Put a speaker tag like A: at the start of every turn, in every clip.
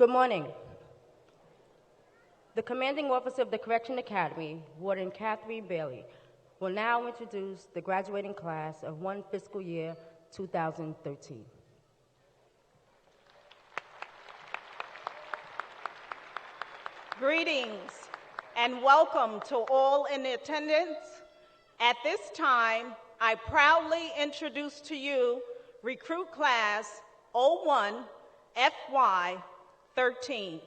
A: Good morning. The commanding officer of the Correction Academy, Warden Catherine Bailey, will now introduce the graduating class of one fiscal year 2013.
B: Greetings and welcome to all in attendance. At this time, I proudly introduce to you Recruit Class 01 FY 13.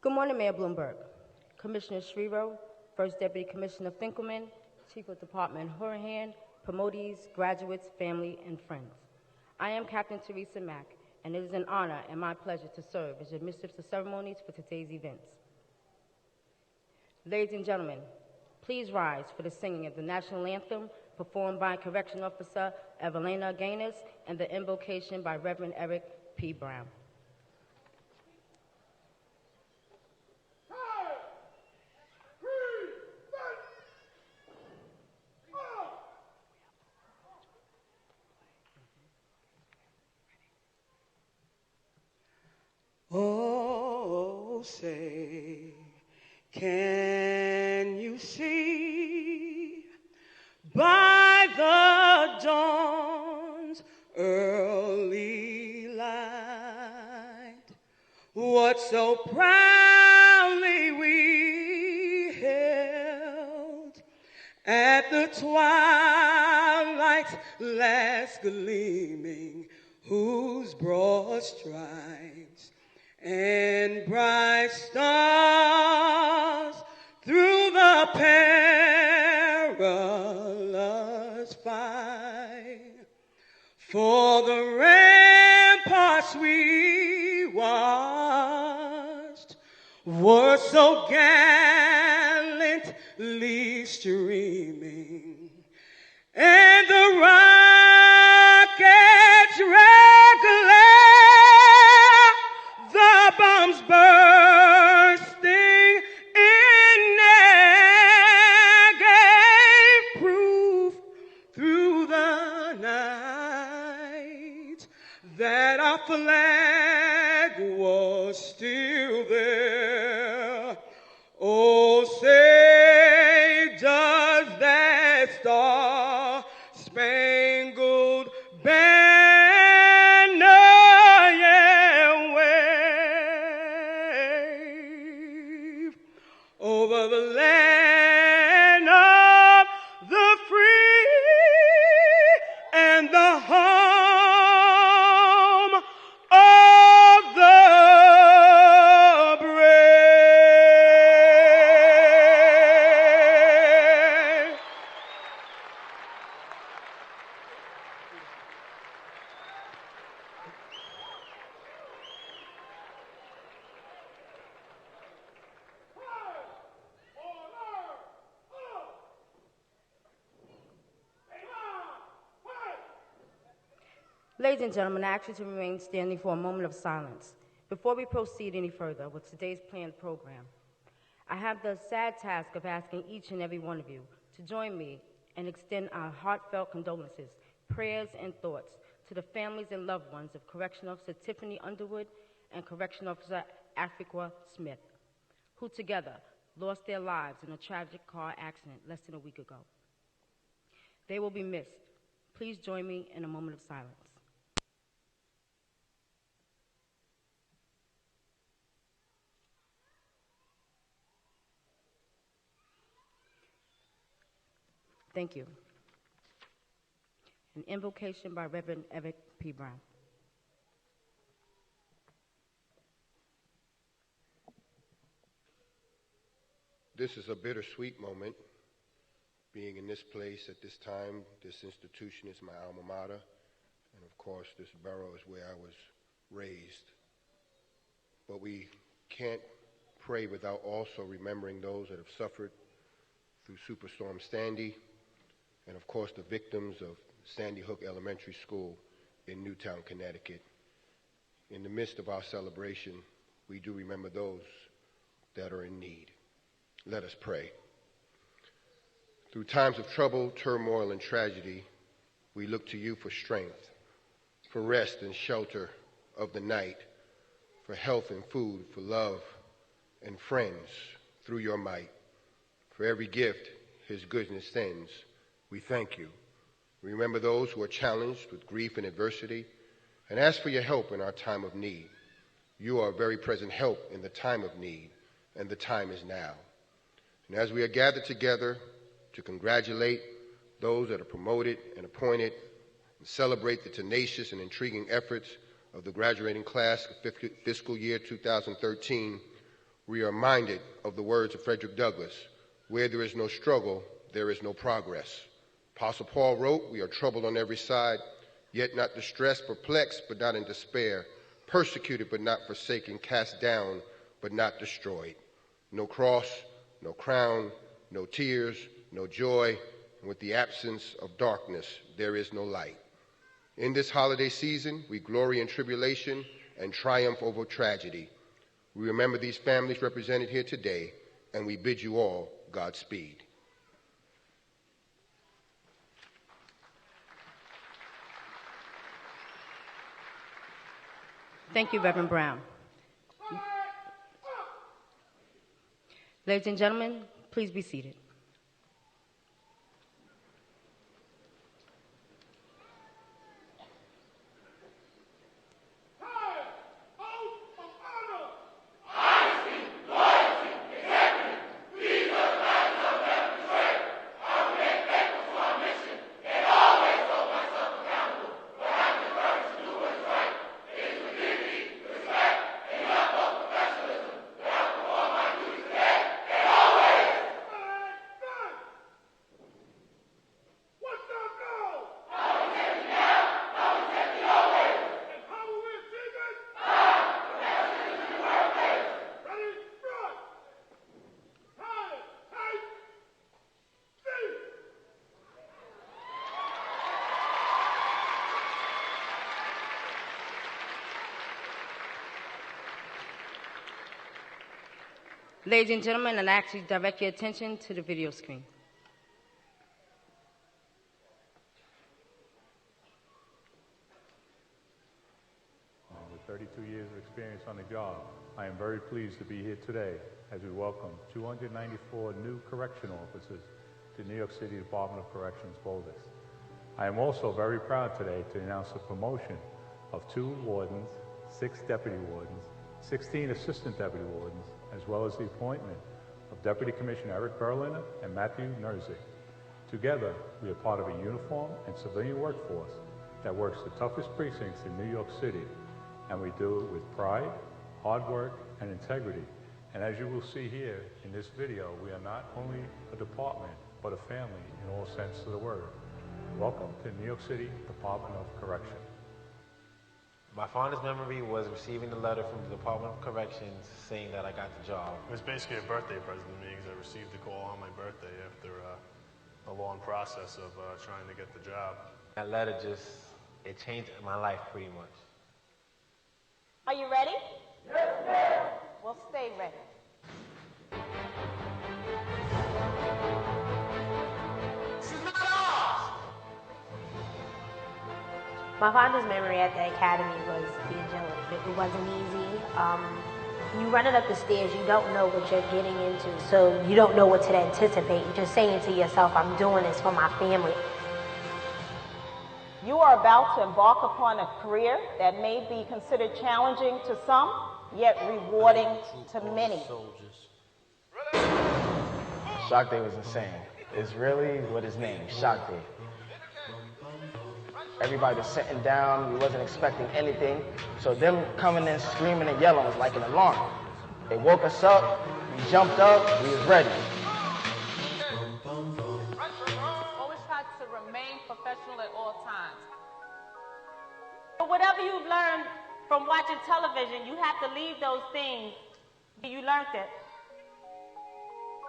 A: Good morning, Mayor Bloomberg, Commissioner Schriro, First Deputy Commissioner Finkelman, Chief of Department Horahan, promotees, graduates, family, and friends. I am Captain Teresa Mack, and it is an honor and my pleasure to serve as your mistress of ceremonies for today's events. Ladies and gentlemen, please rise for the singing of the national anthem performed by Correction Officer Evelina Gaines and the Invocation by Reverend Eric P. Brown.
C: Oh, say, can you see by the dawn's early light what so proudly we held at the twilight's last gleaming, whose broad stripes and bright stars through the perilous fight for the ramparts we watched were so gallantly streaming, and the rockets regular, the bombs bursting in air gave proof through the night that our flag was still there. Oh, say, does that star-spangled banner yet wave over the land of the free and the home of the brave?
A: Ladies and gentlemen, I ask you to remain standing for a moment of silence before we proceed any further with today's planned program. I have the sad task of asking each and every one of you to join me and extend our heartfelt condolences, prayers, and thoughts to the families and loved ones of Correctional Officer Tiffany Underwood and Correctional Officer Afriqua Smith, who together lost their lives in a tragic car accident less than a week ago. They will be missed. Please join me in a moment of silence. Thank you. An invocation by Reverend Eric P. Brown.
D: This is a bittersweet moment, being in this place at this time. This institution is my alma mater, and of course this borough is where I was raised. But we can't pray without also remembering those that have suffered through Superstorm Sandy, and of course the victims of Sandy Hook Elementary School in Newtown, Connecticut. In the midst of our celebration, we do remember those that are in need. Let us pray. Through times of trouble, turmoil, and tragedy, we look to you for strength, for rest and shelter of the night, for health and food, for love and friends through your might. For every gift his goodness sends, we thank you. Remember those who are challenged with grief and adversity, and ask for your help in our time of need. You are a very present help in the time of need, and the time is now. And as we are gathered together to congratulate those that are promoted and appointed, and celebrate the tenacious and intriguing efforts of the graduating class of fiscal year 2013, We are reminded of the words of Frederick Douglass, "Where there is no struggle, there is no progress." Apostle Paul wrote, "We are troubled on every side, yet not distressed, perplexed, but not in despair, persecuted, but not forsaken, cast down, but not destroyed." No cross, no crown, no tears, no joy, and with the absence of darkness, there is no light. In this holiday season, we glory in tribulation and triumph over tragedy. We remember these families represented here today, and we bid you all Godspeed.
A: Thank you, Reverend Brown. Ladies and gentlemen, please be seated. Ladies and gentlemen, and actually direct your attention to the video screen.
E: With 32 years of experience on the job, I am very pleased to be here today as we welcome 294 new correctional officers to New York City Department of Corrections Boulder. I am also very proud today to announce the promotion of 2 wardens, 6 deputy wardens, 16 assistant deputy wardens, as well as the appointment of Deputy Commissioner Eric Berliner and Matthew Nerzik. Together, we are part of a uniformed and civilian workforce that works the toughest precincts in New York City, and we do it with pride, hard work, and integrity. And as you will see here in this video, we are not only a department, but a family in all sense of the word. Welcome to New York City Department of Correction.
F: My fondest memory was receiving the letter from the Department of Corrections saying that I got the job.
G: It was basically a birthday present to me because I received the call on my birthday after a long process of trying to get the job.
F: That letter it changed my life pretty much.
B: Are you ready? Yes. Well, stay ready.
H: My fondest memory at the academy was the agility. It wasn't easy. You running up the stairs, you don't know what you're getting into, so you don't know what to anticipate. You're just saying to yourself, I'm doing this for my family.
B: You are about to embark upon a career that may be considered challenging to some, yet rewarding to many.
F: Shock Day was insane. It's really what his name, Shock Day. Everybody was sitting down, we wasn't expecting anything. So them coming in screaming and yelling was like an alarm. They woke us up, we jumped up, we was ready.
I: Always try to remain professional at all times.
B: But whatever you've learned from watching television, you have to leave those things. You learned it.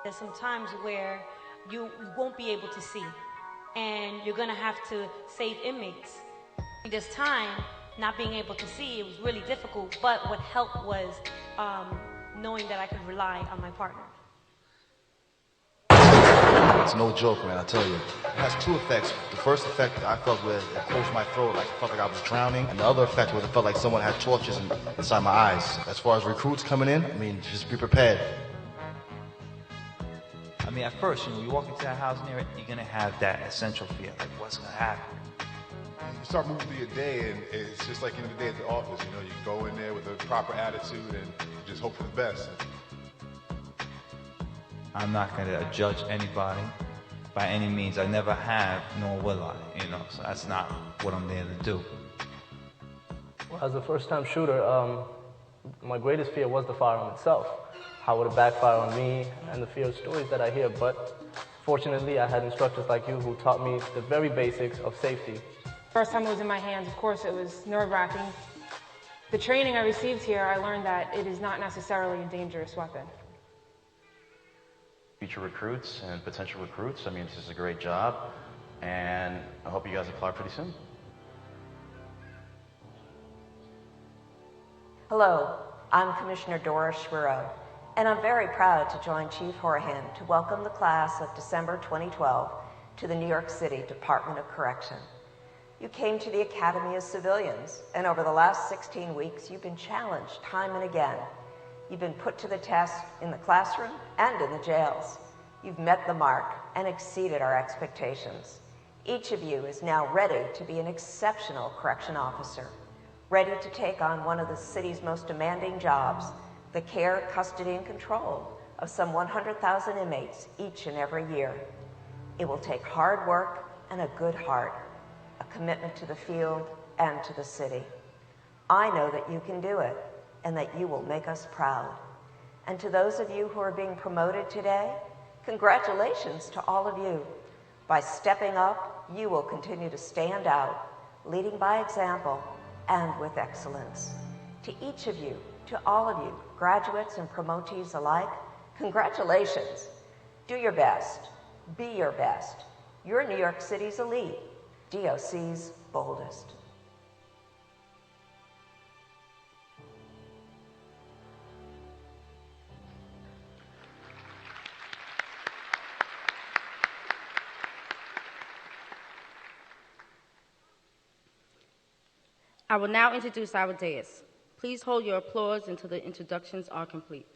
H: There's some times where you won't be able to see, and you're gonna have to save inmates. This time, not being able to see, it was really difficult, but what helped was knowing that I could rely on my partner.
J: It's no joke, man, I tell you. It has 2 effects. The first effect I felt was it closed my throat, like I felt like I was drowning. And the other effect was it felt like someone had torches inside my eyes. As far as recruits coming in, I mean, just be prepared.
K: I mean, at first, you walk into that house near it, you're gonna have that essential fear, like what's gonna happen.
L: You start moving through your day, and it's just like the day at the office. You go in there with a proper attitude and just hope for the best.
K: I'm not gonna judge anybody by any means. I never have, nor will I. So that's not what I'm there to do.
M: Well, as a first-time shooter, my greatest fear was the firearm itself.
F: how would it backfire on me and the fear of stories that I hear. But fortunately, I had instructors like you who taught me the very basics of safety.
M: First time it was in my hands, of course, it was nerve-wracking. The training I received here, I learned that it is not necessarily a dangerous weapon.
N: Future recruits and potential recruits, I mean, this is a great job, and I hope you guys apply pretty soon.
O: Hello, I'm Commissioner Dora Schiraldi, and I'm very proud to join Chief Horahan to welcome the class of December 2012 to the New York City Department of Correction. You came to the Academy as civilians, and over the last 16 weeks, you've been challenged time and again. You've been put to the test in the classroom and in the jails. You've met the mark and exceeded our expectations. Each of you is now ready to be an exceptional correction officer, ready to take on one of the city's most demanding jobs, the care, custody, and control of some 100,000 inmates each and every year. It will take hard work and a good heart, a commitment to the field and to the city. I know that you can do it, and that you will make us proud. And to those of you who are being promoted today, congratulations to all of you. By stepping up, you will continue to stand out, leading by example and with excellence. To each of you, to all of you, graduates and promotees alike, congratulations. Do your best. Be your best. You're New York City's elite, DOC's boldest.
A: I will now introduce our dais. Please hold your applause until the introductions are complete.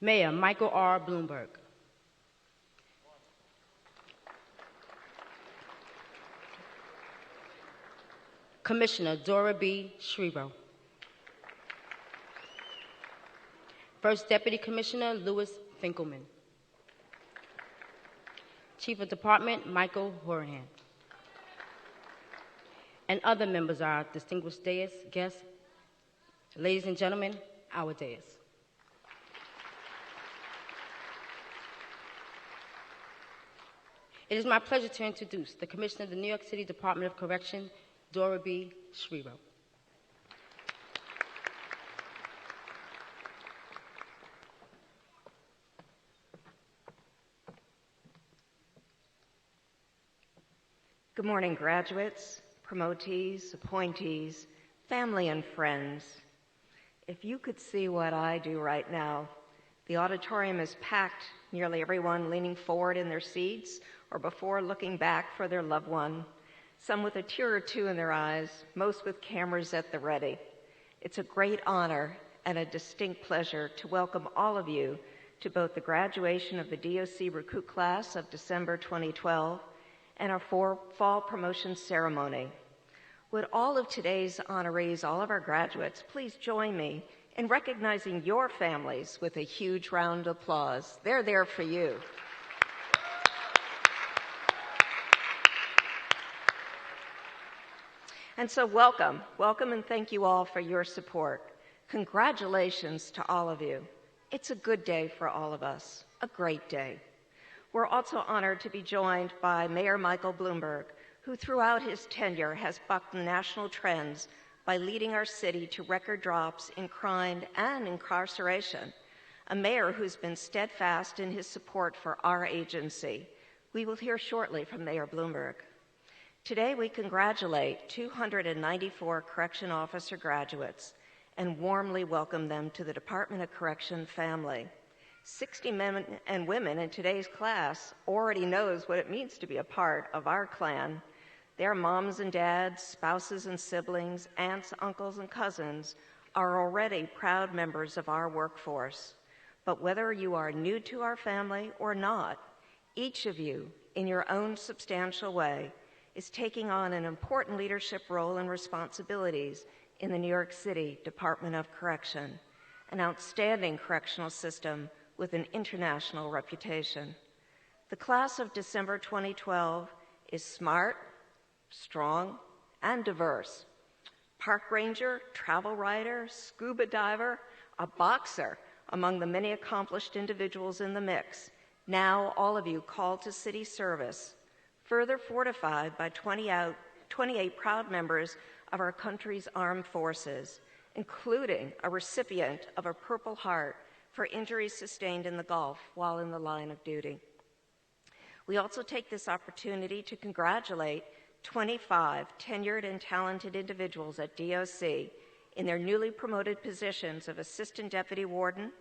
A: Mayor Michael R. Bloomberg. Commissioner Dora B. Schriro. First Deputy Commissioner Louis Finkelman. Chief of Department Michael Horahan. And other members of our distinguished dais, guests, ladies and gentlemen, our dais. It is my pleasure to introduce the Commissioner of the New York City Department of Correction, Dora B. Schriro.
O: Good morning, graduates, promotees, appointees, family, and friends. If you could see what I do right now, the auditorium is packed, nearly everyone leaning forward in their seats or before looking back for their loved one, some with a tear or two in their eyes, most with cameras at the ready. It's a great honor and a distinct pleasure to welcome all of you to both the graduation of the DOC recruit class of December 2012 and our fall promotion ceremony. Would all of today's honorees, all of our graduates, please join me in recognizing your families with a huge round of applause. They're there for you. And so welcome, and thank you all for your support. Congratulations to all of you. It's a good day for all of us, a great day. We're also honored to be joined by Mayor Michael Bloomberg, who throughout his tenure has bucked the national trends by leading our city to record drops in crime and incarceration, a mayor who's been steadfast in his support for our agency. We will hear shortly from Mayor Bloomberg. Today, we congratulate 294 correction officer graduates and warmly welcome them to the Department of Correction family. 60 men and women in today's class already knows what it means to be a part of our clan. Their moms and dads, spouses and siblings, aunts, uncles, and cousins are already proud members of our workforce. But whether you are new to our family or not, each of you, in your own substantial way, is taking on an important leadership role and responsibilities in the New York City Department of Correction, an outstanding correctional system with an international reputation. The class of December 2012 is smart, strong, and diverse. park ranger, travel writer, scuba diver, a boxer, among the many accomplished individuals in the mix. Now all of you called to city service, further fortified by 28 proud members of our country's armed forces, including a recipient of a Purple Heart for injuries sustained in the Gulf while in the line of duty. We also take this opportunity to congratulate 25 tenured and talented individuals at DOC in their newly promoted positions of Assistant Deputy Warden,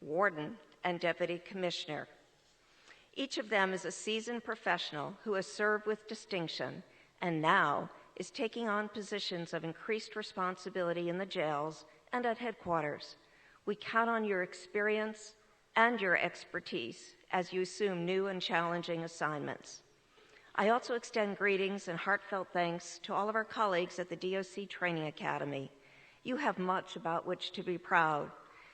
O: Warden, and Deputy Commissioner. Each of them is a seasoned professional who has served with distinction and now is taking on positions of increased responsibility in the jails and at headquarters. We count on your experience and your expertise as you assume new and challenging assignments. I also extend greetings and heartfelt thanks to all of our colleagues at the DOC Training Academy. You have much about which to be proud.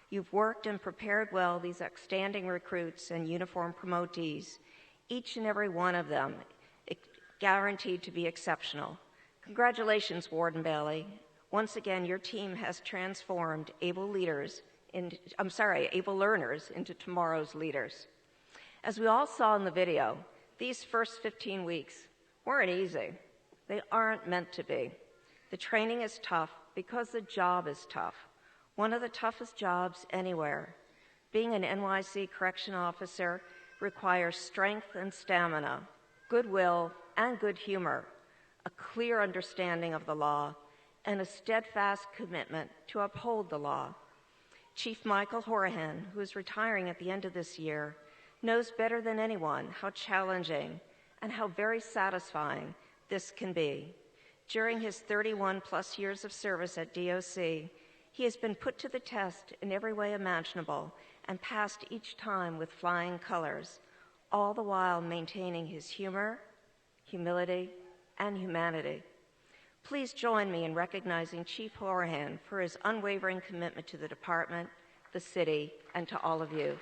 O: You've worked and prepared well these outstanding recruits and uniform promotees, each and every one of them guaranteed to be exceptional. Congratulations, Warden Bailey. Once again, your team has transformed able learners into tomorrow's leaders. As we all saw in the video, these first 15 weeks weren't easy. They aren't meant to be. The training is tough because the job is tough. One of the toughest jobs anywhere. Being an NYC correction officer requires strength and stamina, goodwill and good humor, a clear understanding of the law, and a steadfast commitment to uphold the law. Chief Michael Horahan, who is retiring at the end of this year, knows better than anyone how challenging and how very satisfying this can be. During his 31-plus years of service at DOC, he has been put to the test in every way imaginable and passed each time with flying colors, all the while maintaining his humor, humility, and humanity. Please join me in recognizing Chief Horahan for his unwavering commitment to the department, the city, and to all of you.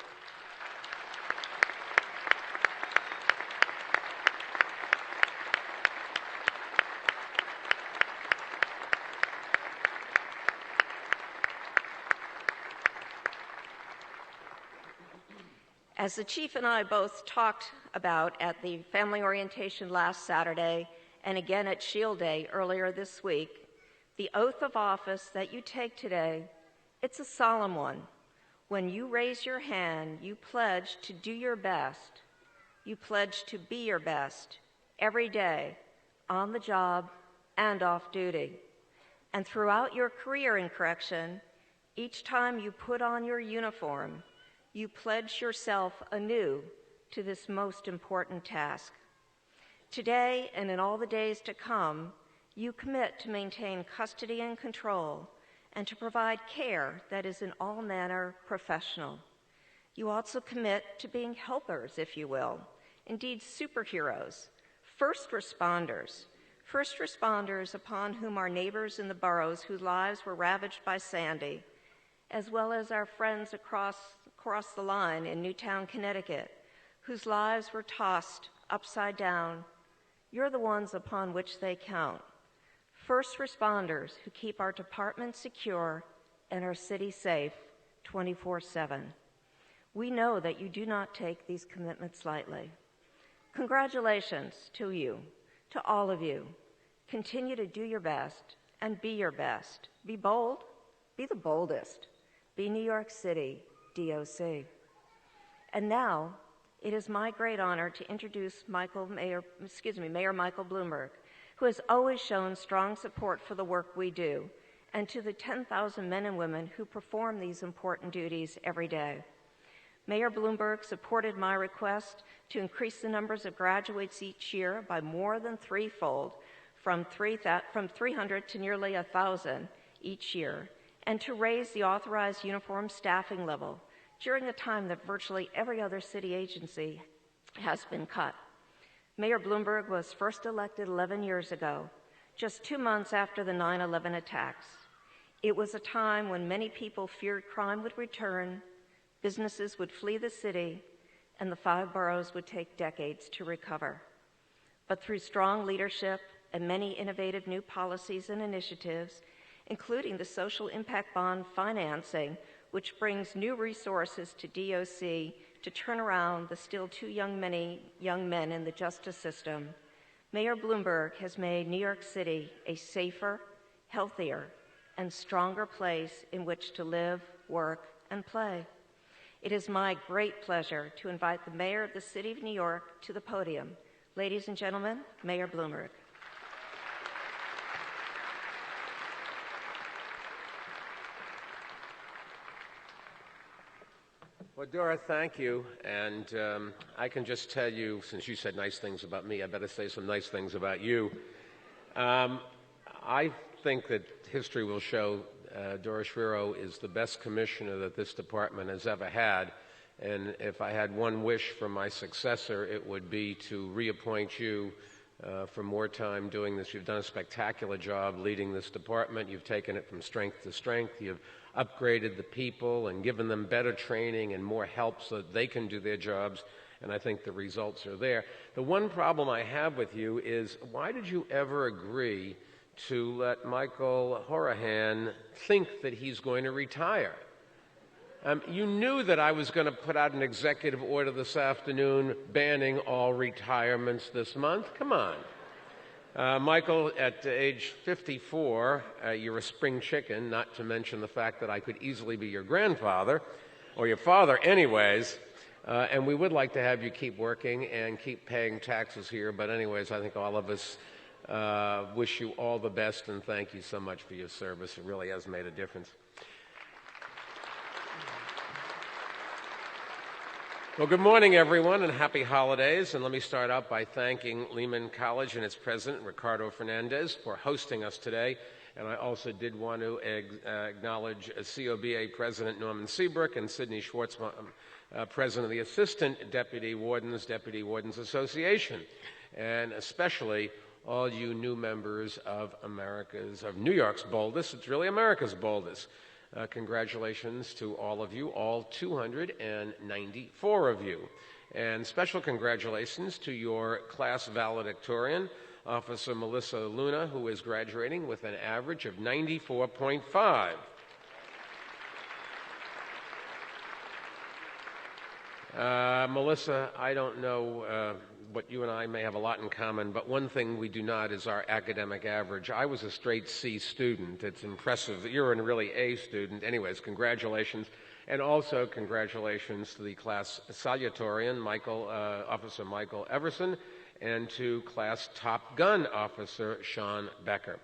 O: As the Chief and I both talked about at the family orientation last Saturday and again at Shield Day earlier this week, the oath of office that you take today, it's a solemn one. When you raise your hand, you pledge to do your best. You pledge to be your best every day, on the job and off duty. And throughout your career in correction, each time you put on your uniform, you pledge yourself anew to this most important task. Today and in all the days to come, you commit to maintain custody and control and to provide care that is in all manner professional. You also commit to being helpers, if you will, indeed superheroes, first responders upon whom our neighbors in the boroughs whose lives were ravaged by Sandy, as well as our friends across the line in Newtown, Connecticut, whose lives were tossed upside down. You're the ones upon which they count. First responders who keep our department secure and our city safe 24/7. We know that you do not take these commitments lightly. Congratulations to you, to all of you. Continue to do your best and be your best. Be bold, be the boldest. Be New York City, DOC. And now, it is my great honor to introduce Mayor Michael Bloomberg, who has always shown strong support for the work we do, and to the 10,000 men and women who perform these important duties every day. Mayor Bloomberg supported my request to increase the numbers of graduates each year by more than threefold, from 300 to nearly 1,000 each year, and to raise the authorized uniform staffing level during a time that virtually every other city agency has been cut. Mayor Bloomberg was first elected 11 years ago, just 2 months after the 9/11 attacks. It was a time when many people feared crime would return, businesses would flee the city, and the 5 boroughs would take decades to recover. But through strong leadership and many innovative new policies and initiatives, including the social impact bond financing, which brings new resources to DOC to turn around the still too many young men in the justice system, Mayor Bloomberg has made New York City a safer, healthier, and stronger place in which to live, work, and play. It is my great pleasure to invite the Mayor of the City of New York to the podium. Ladies and gentlemen, Mayor Bloomberg.
P: Well, Dora, thank you. And I can just tell you, since you said nice things about me, I better say some nice things about you. I think that history will show Dora Schirro is the best commissioner that this department has ever had. And if I had one wish for my successor, it would be to reappoint you for more time doing this. You've done a spectacular job leading this department. You've taken it from strength to strength. You've upgraded the people and given them better training and more help so that they can do their jobs, and I think the results are there. The one problem I have with you is, why did you ever agree to let Michael Horahan think that he's going to retire? You knew that I was going to put out an executive order this afternoon banning all retirements this month. Come on. Michael, at age 54, you're a spring chicken, not to mention the fact that I could easily be your grandfather, or your father anyways, and we would like to have you keep working and keep paying taxes here, but anyways, I think all of us wish you all the best and thank you so much for your service. It really has made a difference. Well, good morning, everyone, and happy holidays. And let me start out by thanking Lehman College and its president, Ricardo Fernandez, for hosting us today. And I also did want to acknowledge COBA President Norman Seabrook and Sidney Schwartzman, President of the Assistant Deputy Wardens Association, and especially all you new members of New York's boldest. It's really America's boldest. Congratulations to all of you, all 294 of you. And special congratulations to your class valedictorian, Officer Melissa Luna, who is graduating with an average of 94.5. Melissa, I don't know what you and I may have a lot in common, but one thing we do not is our academic average. I was a straight C student. It's impressive that you're a really A student. Anyways, congratulations. And also congratulations to the class salutatorian, Officer Michael Everson, and to class Top Gun Officer Sean Becker.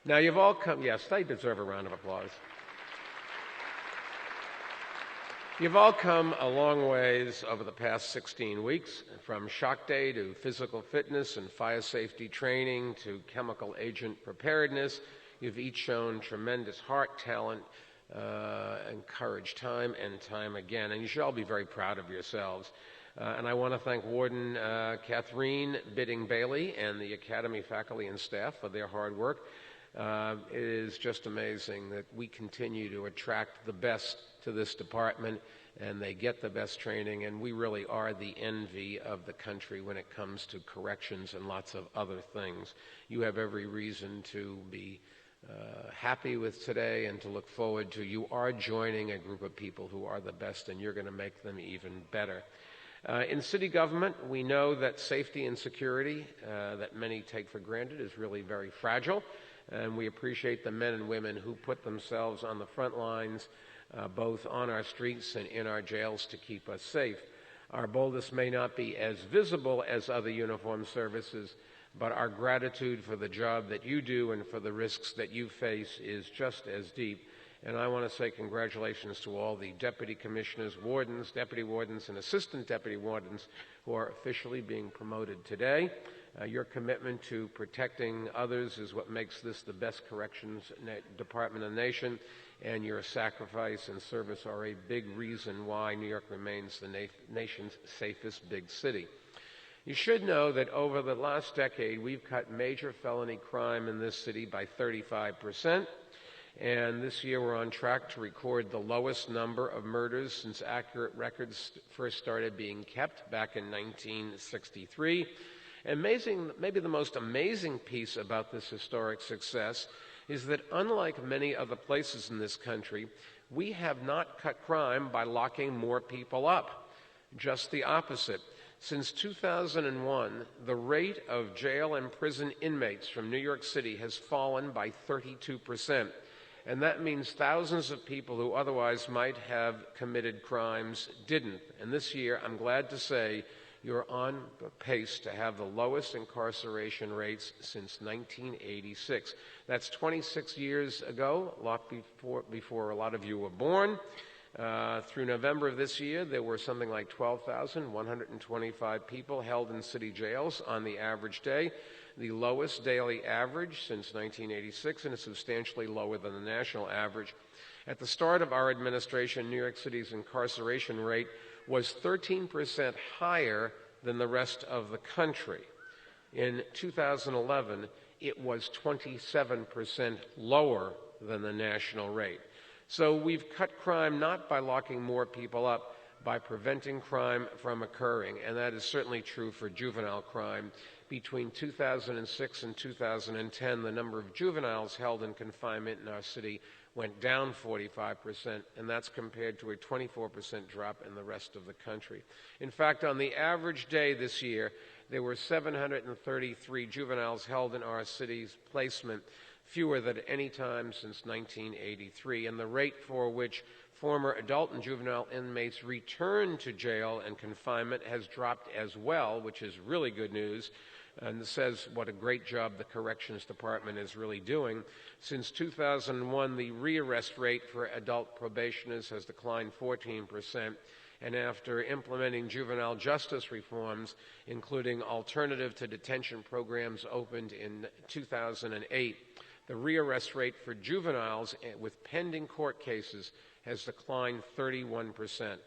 P: Now, you've all come, yes, they deserve a round of applause. You've all come a long ways over the past 16 weeks, from shock day to physical fitness and fire safety training to chemical agent preparedness. You've each shown tremendous heart, talent, and courage time and time again, and you should all be very proud of yourselves. And I want to thank Warden Catherine Bidding-Bailey and the Academy faculty and staff for their hard work. It is just amazing that we continue to attract the best to this department, and they get the best training, and we really are the envy of the country when it comes to corrections and lots of other things. You have every reason to be happy with today and to look forward to. You are joining a group of people who are the best, and you're going to make them even better. In city government, we know that safety and security that many take for granted is really very fragile, and we appreciate the men and women who put themselves on the front lines, both on our streets and in our jails, to keep us safe. Our boldest may not be as visible as other uniformed services, but our gratitude for the job that you do and for the risks that you face is just as deep. And I want to say congratulations to all the deputy commissioners, wardens, deputy wardens, and assistant deputy wardens who are officially being promoted today. Your commitment to protecting others is what makes this the best corrections department in the nation, and your sacrifice and service are a big reason why New York remains the nation's safest big city. You should know that over the last decade, we've cut major felony crime in this city by 35%. And this year we're on track to record the lowest number of murders since accurate records first started being kept back in 1963. Maybe the most amazing piece about this historic success is that unlike many other places in this country, we have not cut crime by locking more people up. Just the opposite. Since 2001, the rate of jail and prison inmates from New York City has fallen by 32%. And that means thousands of people who otherwise might have committed crimes didn't. And this year, I'm glad to say, you're on pace to have the lowest incarceration rates since 1986. That's 26 years ago, a lot before a lot of you were born. Through November of this year, there were something like 12,125 people held in city jails on the average day, the lowest daily average since 1986, and is substantially lower than the national average. At the start of our administration, New York City's incarceration rate was 13% higher than the rest of the country. In 2011, it was 27% lower than the national rate. So we've cut crime not by locking more people up, by preventing crime from occurring, and that is certainly true for juvenile crime. Between 2006 and 2010, the number of juveniles held in confinement in our city went down 45%, and that's compared to a 24% drop in the rest of the country. In fact, on the average day this year, there were 733 juveniles held in our city's placement, fewer than any time since 1983, and the rate for which former adult and juvenile inmates return to jail and confinement has dropped as well, which is really good news, and says what a great job the Corrections Department is really doing. Since 2001, the rearrest rate for adult probationers has declined 14%, and after implementing juvenile justice reforms, including alternative to detention programs opened in 2008, the rearrest rate for juveniles with pending court cases has declined 31%.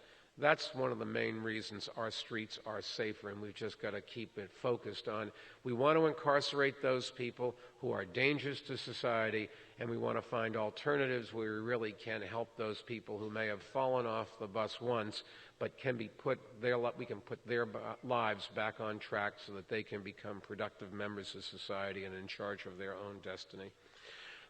P: That's one of the main reasons our streets are safer, and we've just got to keep it focused on. We want to incarcerate those people who are dangerous to society, and we want to find alternatives where we really can help those people who may have fallen off the bus once, but we can put their lives back on track so that they can become productive members of society and in charge of their own destiny.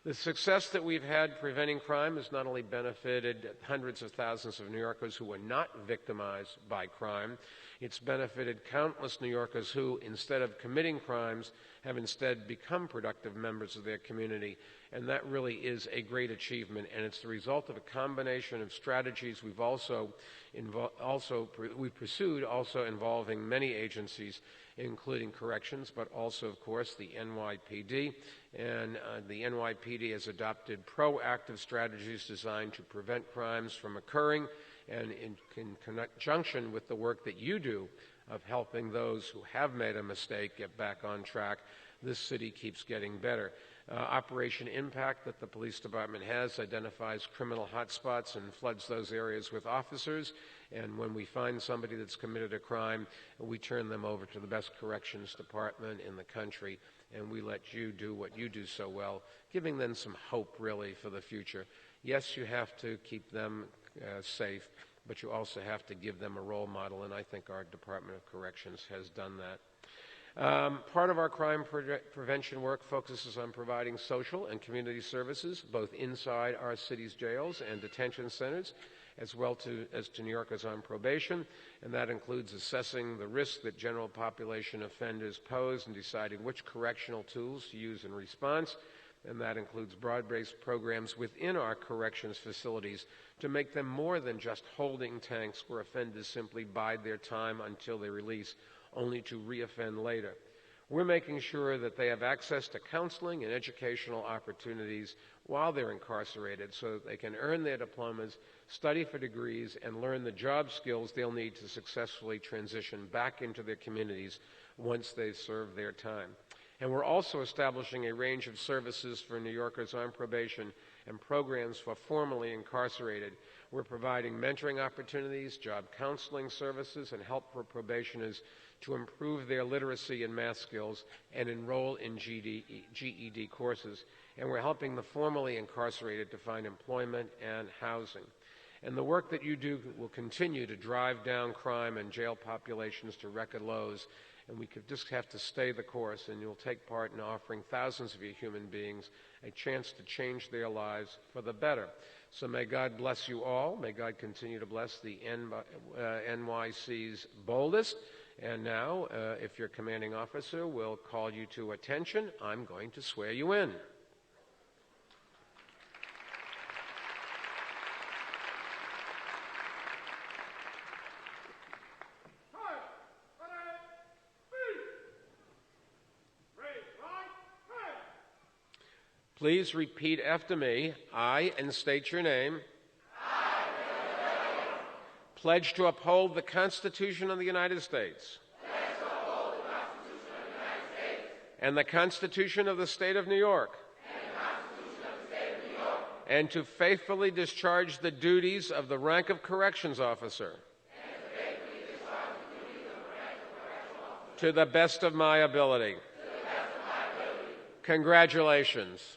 P: The success that we've had preventing crime has not only benefited hundreds of thousands of New Yorkers who were not victimized by crime, it's benefited countless New Yorkers who, instead of committing crimes, have instead become productive members of their community. And that really is a great achievement, and it's the result of a combination of strategies we've pursued, also involving many agencies, including corrections, but also, of course, the NYPD. And the NYPD has adopted proactive strategies designed to prevent crimes from occurring, and in conjunction with the work that you do of helping those who have made a mistake get back on track, this city keeps getting better. Operation Impact that the police department has identifies criminal hotspots and floods those areas with officers. And when we find somebody that's committed a crime, we turn them over to the best corrections department in the country, and we let you do what you do so well, giving them some hope, really, for the future. Yes, you have to keep them safe, but you also have to give them a role model, and I think our Department of Corrections has done that. Part of our crime prevention work focuses on providing social and community services, both inside our city's jails and detention centers, as well as to New Yorkers on probation, and that includes assessing the risk that general population offenders pose and deciding which correctional tools to use in response, and that includes broad-based programs within our corrections facilities to make them more than just holding tanks where offenders simply bide their time until they release, only to reoffend later. We're making sure that they have access to counseling and educational opportunities while they're incarcerated so that they can earn their diplomas, study for degrees, and learn the job skills they'll need to successfully transition back into their communities once they serve their time. And we're also establishing a range of services for New Yorkers on probation and programs for formerly incarcerated. We're providing mentoring opportunities, job counseling services, and help for probationers to improve their literacy and math skills and enroll in GED courses. And we're helping the formerly incarcerated to find employment and housing. And the work that you do will continue to drive down crime and jail populations to record lows. And we could just have to stay the course, and you'll take part in offering thousands of you human beings a chance to change their lives for the better. So may God bless you all. May God continue to bless the NYC's boldest. And now, if your commanding officer will call you to attention, I'm going to swear you in. Please repeat after me. I, and state your name, pledge to uphold the Constitution of the United States and the Constitution of the State of New York, and to faithfully discharge the duties of the rank of Corrections Officer to the best of my ability. Congratulations.